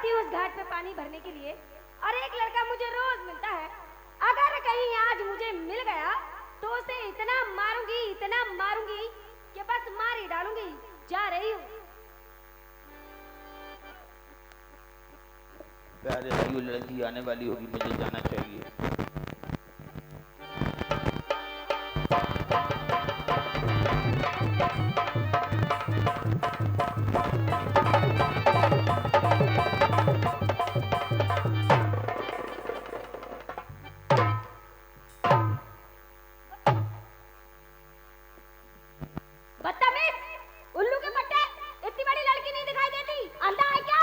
जाती हूँ उस घाट पे पानी भरने के लिए और एक लड़का मुझे रोज मिलता है। अगर कहीं आज मुझे मिल गया तो उसे इतना मारूंगी कि बस मार ही डालूंगी। जा रही हूँ। प्यारे भाई, वो लड़की आने वाली होगी, मुझे जाना चाहिए। बदतमीज, उल्लू के पट्टे, इतनी बड़ी लड़की नहीं दिखाई देती, अंधा है क्या?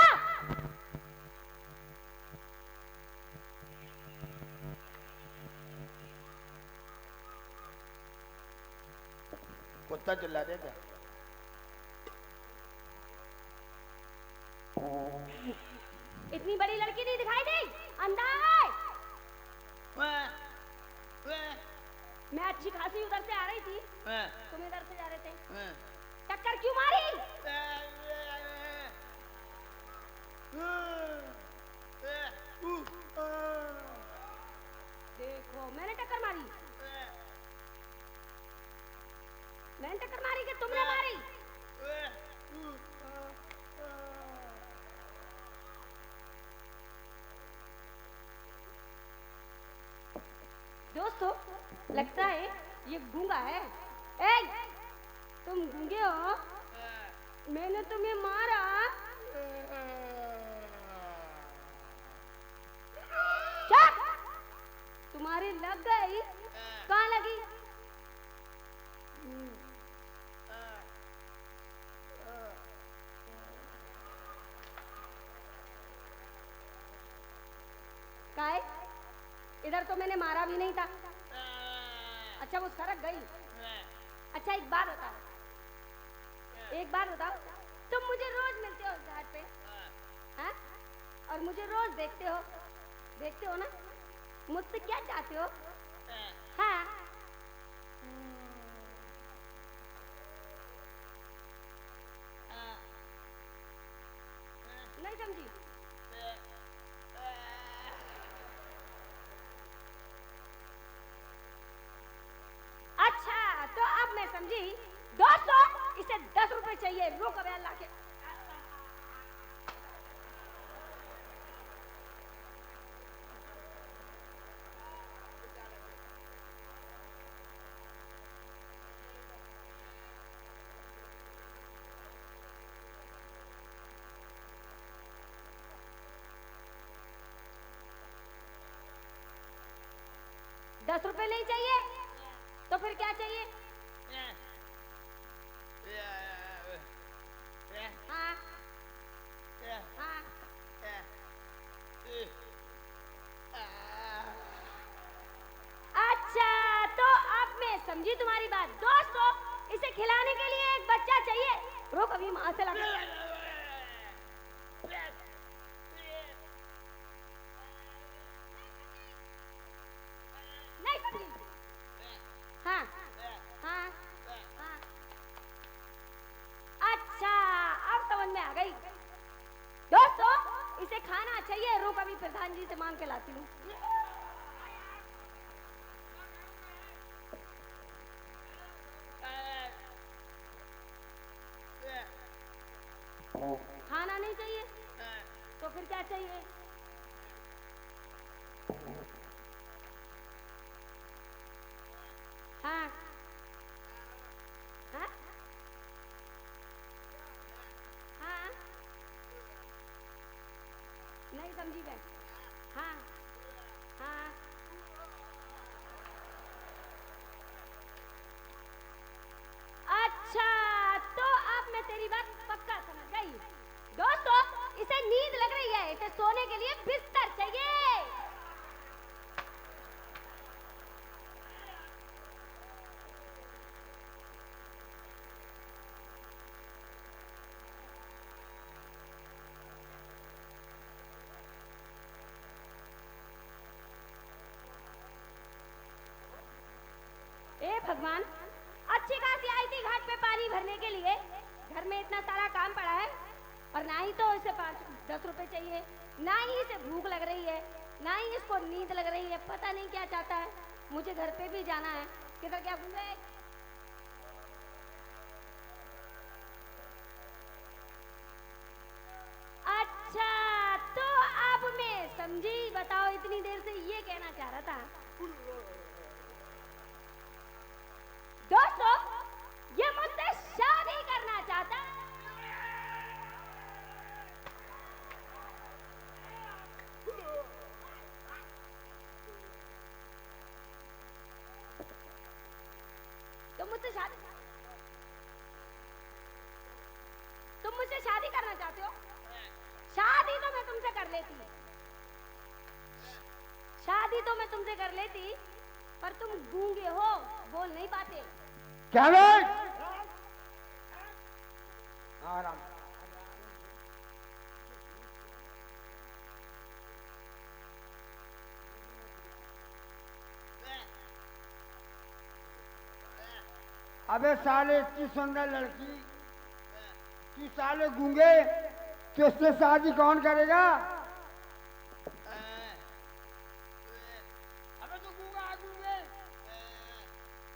कुत्ता चिल्ला दे क्या? इतनी बड़ी लड़की नहीं दिखाई दी, अंधा है। मैं अच्छी खासी उधर से आ रही थी, तुम इधर से जा रहे थे, टक्कर क्यों मारी? देखो मैंने टक्कर मारी, मैंने टक्कर मारी कि तुमने मारी? दोस्तों, लगता है ये गूंगा है। ए, तुम गूंगे हो? मैंने तुम्हें मारा। चुप! तुम्हारी लग गई? कहाँ लगी? काय? इधर तो मैंने मारा भी नहीं था। अच्छा, वो सरक गई। अच्छा, एक बात बताओ, तुम मुझे रोज मिलते हो उस घाट पे, हाँ? और मुझे रोज देखते हो ना? मुझसे क्या चाहते हो? हाँ? नहीं समझी? अच्छा, तो अब मैं समझी। दोस्तों, इसे 10 रुपए चाहिए। रोक अबे अल्लाह के। ₹10 नहीं चाहिए तो फिर क्या चाहिए? हाँ, हाँ। अच्छा, तो अब मैं समझी तुम्हारी बात। दोस्तों, इसे खिलाने के लिए एक बच्चा चाहिए। रोक अभी, माँ से लगा। नहीं समझी? हाँ, हाँ, हाँ। अच्छा, अब समझ में आ गई। दोस्तों, इसे खाना चाहिए। रोक अभी प्रधान जी से मांग के लाती हूँ। खाना नहीं चाहिए तो फिर क्या चाहिए? हाँ, हाँ, हाँ। नहीं समझी मैं। हाँ, हाँ। अच्छा, तो अब मैं तेरी बात पक्का समझ गई। दोस्तों, इसे नींद लग रही है, इसे सोने के लिए बिस्तर चाहिए। ए भगवान, अच्छी खासी आई थी घाट पे पानी भरने के लिए। घर में इतना सारा काम पड़ा है और ना ही तो इसे 10 रुपए चाहिए, ना ही इसे भूख लग रही है, ना ही इसको नींद लग रही है, पता नहीं क्या चाहता है। मुझे घर पे भी जाना है। किधर क्या घूमे? अच्छा, तो अब मैं समझी। बताओ, इतनी देर से ये कहना चाह रहा था। दोस्तों, ये मुझसे शादी करना चाहता है। तुम मुझसे शादी करना चाहते हो? शादी तो मैं तुमसे कर लेती, शादी तो मैं तुमसे कर लेती, पर तुम गूंगे हो, बोल नहीं पाते। क्या आराम। अबे साले, इतनी सुंदर लड़की, तू साले गूंगे, तो इससे शादी कौन करेगा? अबे तू गूंगा गूंगे,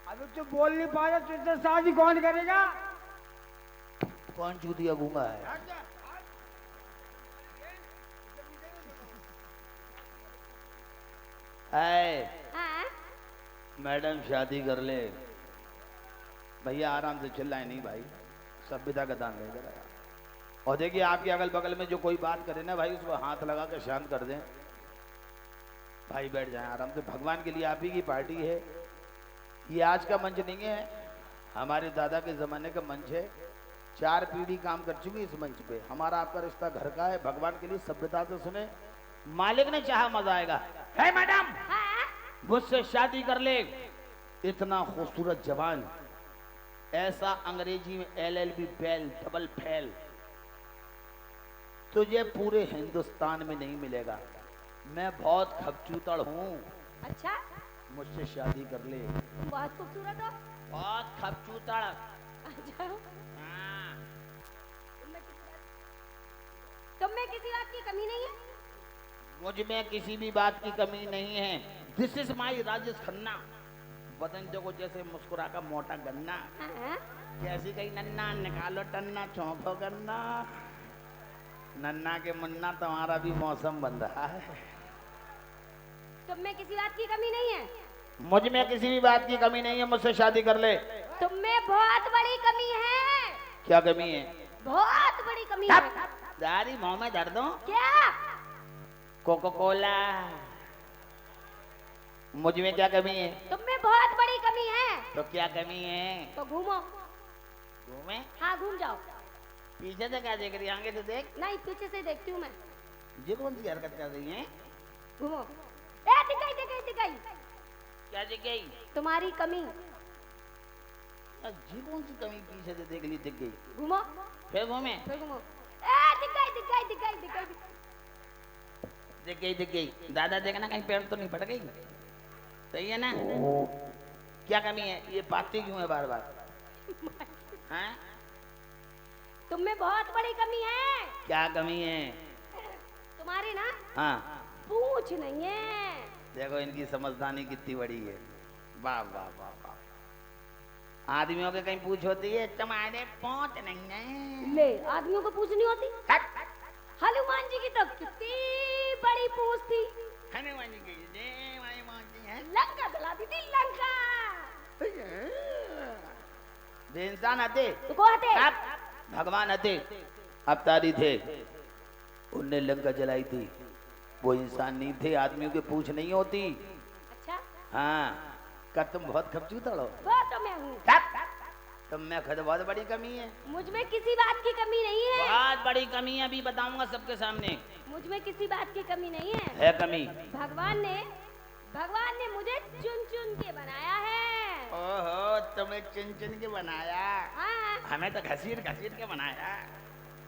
अबे तू बोल नहीं पा रहा, तो इससे शादी कौन करेगा? कौन चूतिया गूंगा है? हाँ? मैडम शादी कर ले। भैया आराम से चिल्लाए नहीं भाई, सभ्यता का दान लेकर आया। और देखिए आपके अगल बगल में जो कोई बात करे ना भाई, उसको हाथ लगा कर शांत कर दें। भाई बैठ जाएं आराम से, भगवान के लिए आप ही की पार्टी है। ये आज का मंच नहीं है, हमारे दादा के जमाने का मंच है। 4 पीढ़ी काम कर चुकी इस मंच पे। हमारा आपका रिश्ता घर का है, भगवान के लिए सभ्यता से सुने। मालिक ने चाहा मजा आएगा। है मैडम, हाँ? मुझसे शादी कर ले। इतना खूबसूरत जवान, ऐसा अंग्रेजी में LLB फेल, डबल फेल, तुझे पूरे हिंदुस्तान में नहीं मिलेगा। मैं बहुत खबचूतड़ हूँ। अच्छा, मुझसे शादी कर ले। तुम बहुत खूबसूरत हो। बहुत खबचूतड़। अच्छा, हाँ। तुम में किसी बात की कमी नहीं है? मुझ में किसी भी बात की कमी नहीं है। This is my Rajesh Khanna. बदन देखो जैसे मुस्कुरा का मोटा गन्ना। हाँ? कैसी कही नन्ना, निकालो टन्ना, चौंको गन्ना। नन्ना के मुन्ना, तुम्हारा भी मौसम बन रहा है। तुम में किसी बात की कमी नहीं है? मुझ में किसी भी बात की कमी नहीं है। मुझसे शादी कर ले। तुम में बहुत बड़ी कमी है। क्या कमी है? बहुत बड़ी कमी है। दारी मुंह में धर दो। क्या? Coca Cola. मुझ में क्या कमी है? तुम में बहुत बड़ी कमी है। तो क्या कमी है? तो घूमो। घूमे? हाँ, घूम जाओ। पीछे से क्या देख रही है? आगे से देख। नहीं, पीछे से देखती हूँ मैं। ये कौन सी हरकत कर रही है? घूमो। ए, दिखाई दिखाई दिखाई। क्या दिख गई? तुम्हारी कमी। ये कौन सी कमी पीछे से देख ली? दिख गई। घूमो। फिर घूमे? फिर घूमो। ए, दिखाई दिखाई दिखाई दिखाई। दिख गई, दिख गई। दादा देखना कहीं पैर तो नहीं फट गई। सही है ना? क्या कमी है? ये बातें क्यों है बार बार? हाँ? तुम में बहुत बड़ी कमी है। क्या कमी है? तुम्हारी ना हाँ, पूछ नहीं है। देखो इनकी समझदारी कितनी बड़ी है। वाह वाह वाह वाह। आदमियों के कहीं पूछ होती है, तुम्हारे पहुंच नहीं है। ले, आदमियों को पूछ नहीं होती। हनुमान जी की तो कितनी बड़ी पूछ थी। हनुमान जी की जय माई माती है। लंका जला दी थी, लंका। वे इंसान आते तो को आते? भगवान आते, अवतारी थे, उनने लंका जलाई थी। वो इंसान नहीं थे। आदमियों की पूछ नहीं होती। अच्छा, हाँ, क्या तुम बहुत खपचूतड़ हो? वो तो मैं हूँ। तुम में खुद बहुत बड़ी कमी है। मुझ में किसी बात की कमी नहीं है। बहुत बड़ी कमी है, अभी बताऊंगा सबके सामने। मुझ में किसी बात की कमी नहीं है। है कमी? भगवान ने मुझे चुन चुन के बनाया है। ओहो, तुम्हें चुन चुन के बनाया। हाँ। हमें तो घसीट घसीट के बनाया।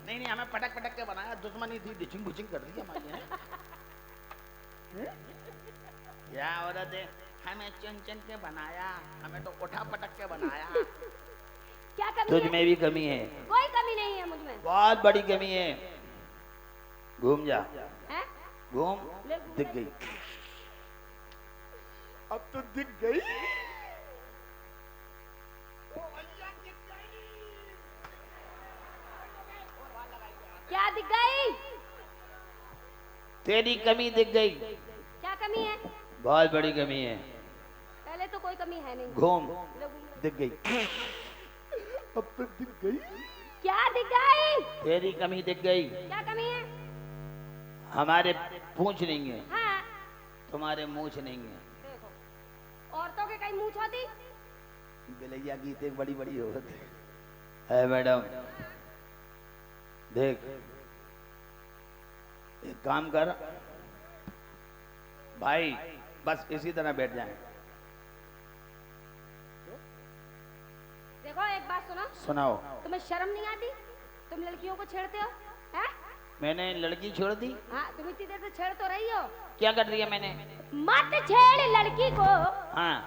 नहीं नहीं, हमें पटक पटक के बनाया। दुश्मनी थी, डिचिंग बुचिंग कर दी हमारी है। क्या औरत है? हमें चुन चुन के बनाया, हमें तो उठा पटक के बनाया। क्या कमी तुझ है? में भी कमी है। कोई कमी नहीं है मुझ में। बहुत बड़ी कमी है। घूम जा, हैं? घूम। ले घूम दिख ले। गई, अब तो दिख गई। क्या दिख गई? तेरी कमी दिख गई। क्या कमी है? बहुत बड़ी कमी है। पहले तो कोई कमी है नहीं। घूम, ले घूम ले। दिख गई, अब तो दिख गई। क्या दिख गई? तेरी कमी दिख गई। क्या कमी है? हमारे पूंछ नहीं है, हाँ तुम्हारे मूछ नहीं है। देखो, औरतों के कई मूछ होती। बिलैया गीत एक बड़ी बड़ी औरत है मैडम। देख, एक काम कर भाई, बस इसी तरह बैठ जाए। देखो एक बात सुनो, सुनाओ। तुम्हें शर्म नहीं आती? तुम लड़कियों को छेड़ते हो हैं? मैंने लड़की छोड़ दी? हाँ, तुम इतनी देर से छेड़ तो रही हो। क्या कर दिया मैंने? मत छेड़ लड़की को, हाँ,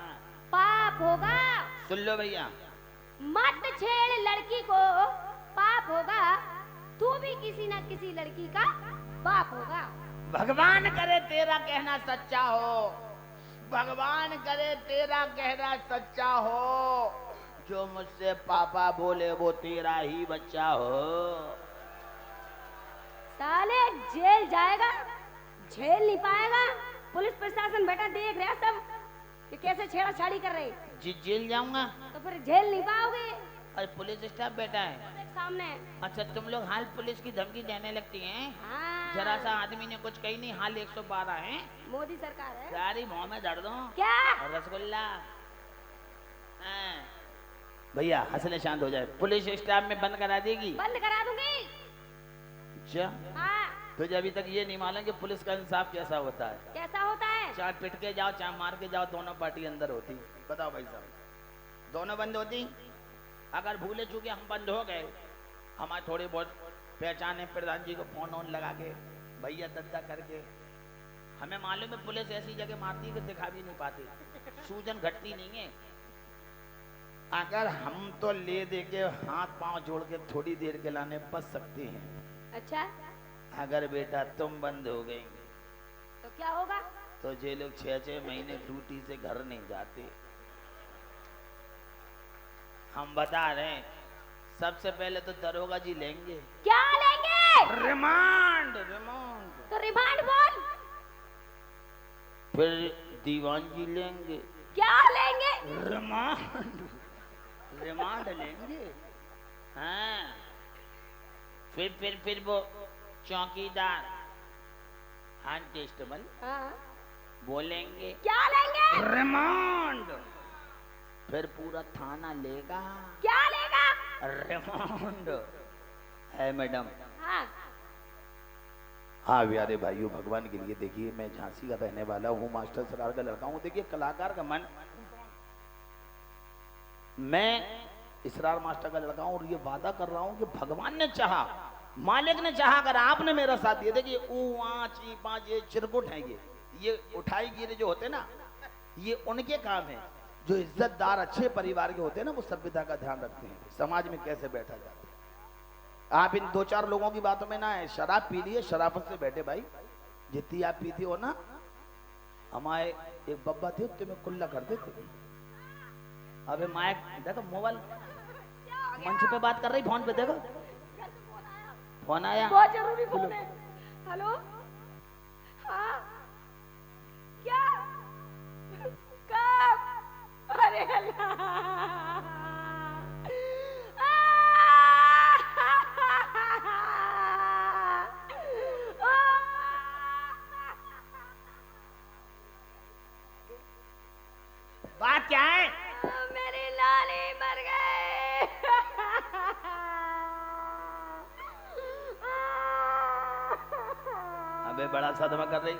पाप होगा। सुन लो भैया। मत छेड़ लड़की को, पाप होगा। तू भी किसी न किसी लड़की का बाप होगा। भगवान करे तेरा कहना सच्चा हो, भगवान करे तेरा कहना सच्चा हो। जो मुझसे पापा बोले वो तेरा ही बच्चा हो। साले जेल जाएगा, झेल नहीं पाएगा। पुलिस प्रशासन बेटा देख रहा सब कि कैसे छेड़ाछाड़ी कर रहे। जी जेल जाऊंगा? तो फिर झेल नहीं पाओगे। अरे पुलिस स्टाफ बैठा है। देख सामने। अच्छा, तुम लोग हाल पुलिस की धमकी देने लगती हैं? हाँ, जरा सा आदमी ने कुछ कही नहीं, हाल 112 है। मोदी सरकार है। सारी मुंह में दर्द दो। क्या? रसगुल्ला। हाँ। भैया हंसने शांत हो जाए। पुलिस स्टाफ में बंद करा देगी? बंद करा दूंगी। अच्छा, हाँ, तुझे अभी तक ये नहीं मालूम कि पुलिस का इंसाफ कैसा होता है? कैसा होता है? चाहे पिट के जाओ चाहे मार के जाओ, दोनों पार्टी अंदर होती। बताओ भाई साहब, दोनों बंद होती। अगर भूले चूके हम बंद हो गए, हमारे थोड़े बहुत पहचाने प्रधान जी को फोन ऑन लगा के भैया दद्दा करके, हमें मालूम है पुलिस ऐसी जगह मारती है कि दिखा भी नहीं पाती, सूजन घटती नहीं है। अगर हम तो ले दे के हाथ पांव जोड़ के थोड़ी देर के लाने बच सकते हैं। अच्छा, अगर बेटा तुम बंद हो गई तो क्या होगा? तो जे लोग 6-6 महीने ड्यूटी से घर नहीं जाते। हम बता रहे हैं, सबसे पहले तो दरोगा जी लेंगे। क्या लेंगे? रिमांड। रिमांड। तो रिमांड बोल। फिर दीवान जी लेंगे। क्या लेंगे? रिमांड। रिमांड लेंगे। हाँ, फिर वो चौकीदार कांस्टेबल हाँ, बोलेंगे क्या लेंगे? रिमांड। फिर पूरा थाना लेगा। क्या लेगा? रिमांड। है मैडम। हाँ, हाँ प्यारे भाइयों, भगवान के लिए देखिए, मैं झांसी का रहने वाला हूँ, मास्टर सरकार का लड़का हूँ। देखिए कलाकार का मन, मैं इसरार मास्टर का लड़का हूँ और ये वादा कर रहा हूँ कि भगवान ने चाहा, मालिक ने चाहा, अगर आपने मेरा साथ दिया। देखिए ऊ आँच पाँच ये चिरकुट है, ये उठाई गिरे जो होते ना, ये उनके काम है। जो इज्जतदार अच्छे परिवार के होते हैं ना, वो सभ्यता का ध्यान रखते हैं, समाज में कैसे बैठा जाता है। आप इन 2-4 लोगों की बातों में ना है, शराब पी लिए, शराफत से बैठे भाई। जितनी आप पीती हो ना, हमारे एक बब्बा थे, उतने में कुल्ला कर देते। अबे माइक देखो, मोबाइल मंच पे बात कर रही, फोन पे देखो, फोन आया। बहुत जरूरी फोन है। हेलो, हाँ, क्या? कब? अरे अल्लाह, बात क्या है? मेरी लाली मर गए। अबे बड़ा सदमा कर रही।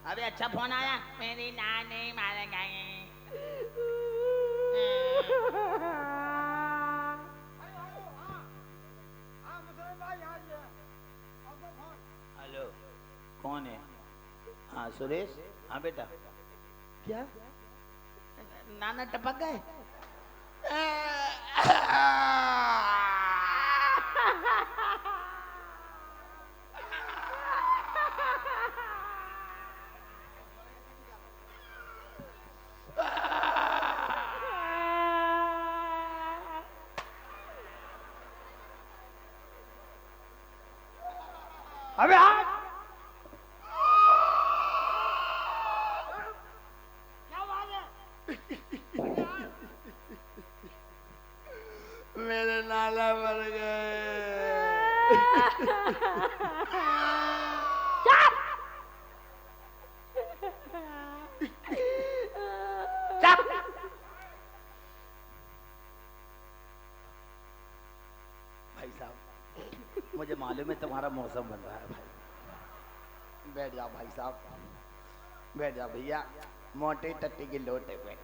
अबे अच्छा फोन आया, मेरी नानी मारे गए। हेलो, कौन है? हाँ सुरेश। हाँ बेटा, क्या नाना टपक गए? अबे हाँ क्या बात है? मेरे नाना मर गए। चुप! भाई साहब मुझे मालूम है तुम्हारा मौसम बन रहा है भाई। बैठ जाओ भाई साहब, बैठ जाओ भैया, मोटे टट्टी की लोटे बैठ।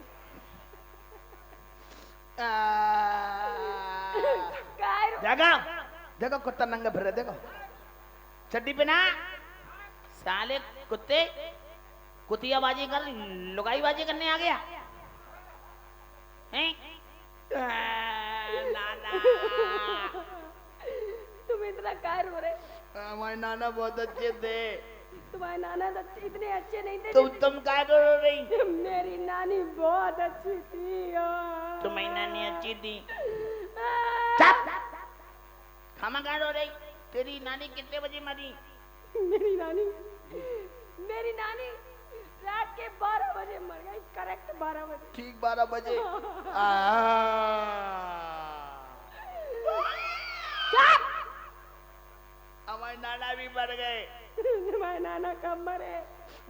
काय देखो देखो कुत्ता नंगा फिर रहा है, देखो चड्डी पहना। साले कुत्ते कुतियाबाजी कर लुगाईबाजी करने आ गया हैं? नाना तुम इतना काय रो रहे? हमारे नाना बहुत अच्छे थे। तुम्हारे नाना तो इतने अच्छे नहीं थे। तुम क्या रो रही? मेरी नानी बहुत अच्छी थी। तुम्हारी नानी अच्छी थी? चुप! खामा क्या रो रही? तेरी नानी कितने बजे मरी? मेरी नानी रात के 12 बजे मर गई। करेक्ट 12 बजे। ठीक 12 बजे। चुप! हमारे नाना भी मर गए। तुम्हारे नाना कब मरे?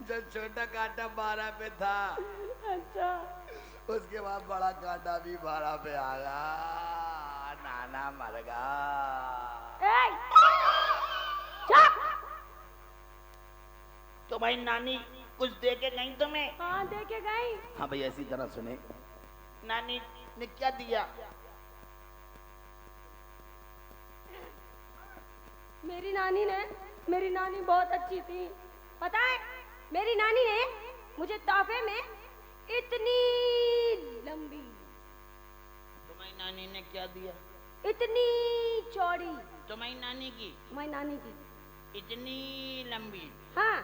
जब छोटा कांटा 12 पे था, अच्छा। उसके बाद बड़ा कांटा भी 12 पे आ गया। नाना मर गया। ए! चुप! तो भाई नानी कुछ दे के गई तुम्हें? हाँ दे के गई। हाँ भाई ऐसी तरह सुने, नानी ने क्या दिया? मेरी नानी बहुत अच्छी थी। पता है मेरी नानी ने मुझे तोहफे में इतनी लंबी, तुम्हारी नानी ने क्या दिया? इतनी चौड़ी, तुम्हारी नानी की तुम्हारी नानी की इतनी लंबी, हाँ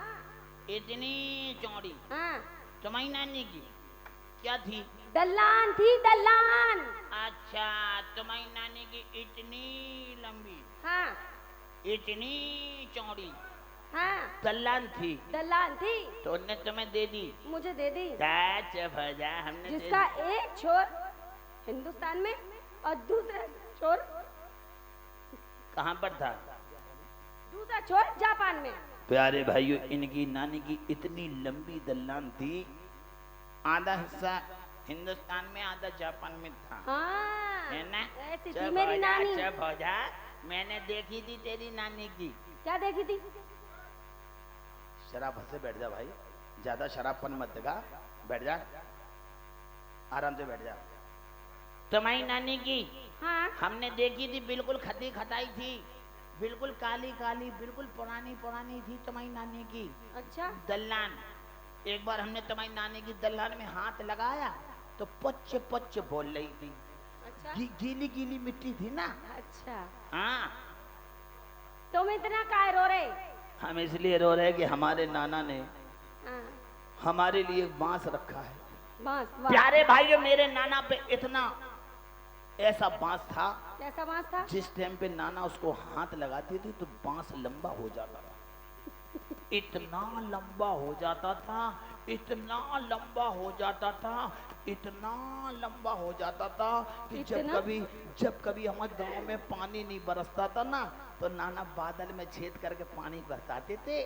इतनी चौड़ी। हाँ तुम्हारी नानी की क्या थी? दल्लान थी, दल्लान। अच्छा, तुम्हारी नानी की इतनी लंबी, हाँ इतनी चौड़ी हाँ दल्लान थी, दल्लान थी। तो उनने तुम्हें दे दी? मुझे दे दी। भजा हमने दे जिसका एक छोर हिंदुस्तान में और दूसरा छोर, कहाँ पर था? दूसरा छोर जापान में। प्यारे भाइयों, इनकी नानी की इतनी लंबी दल्लान थी, आधा हिस्सा हिंदुस्तान में आधा जापान में था। हाँ है ना? ऐसी थी मेरी नानी। भजा मैंने देखी थी तेरी नानी की। क्या देखी थी? शराब से बैठ जा भाई, ज्यादा शराबपन मत देगा, बैठ जा, आराम से बैठ जा। तुम्हारी नानी की हाँ हमने देखी थी, बिल्कुल खती खताई थी, बिल्कुल काली काली, बिल्कुल पुरानी पुरानी थी तुम्हारी नानी की अच्छा। दल्लान। एक बार हमने तुम्हारी नानी की दल्लान में हाथ लगाया तो पच्चे पच्चे बोल रही थी। अच्छा गीली गीली मिट्टी थी ना। अच्छा। हाँ, तुम इतना काय रो रहे? हम इसलिए रो रहे कि हमारे नाना ने हाँ हमारे लिए बांस रखा है। बांस? वाह। प्यारे भाइयों, मेरे नाना पे इतना ऐसा बांस था, कैसा बांस था? जिस टाइम पे नाना उसको हाथ लगाती थी तो बांस लंबा हो जाता था। इतना लंबा हो जाता था, इतना लंबा हो जाता था, इतना लंबा हो जाता था कि जब कभी हमारे गांव में पानी नहीं बरसता था ना, तो नाना बादल में छेद करके पानी बरसाते थे।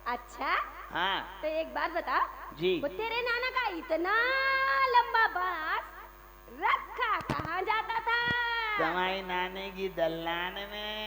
अच्छा हाँ तो एक बात बता जी। वो तेरे नाना का इतना लंबा बांस रखा कहाँ जाता था? तुम्हारी नानी की दल्लान में।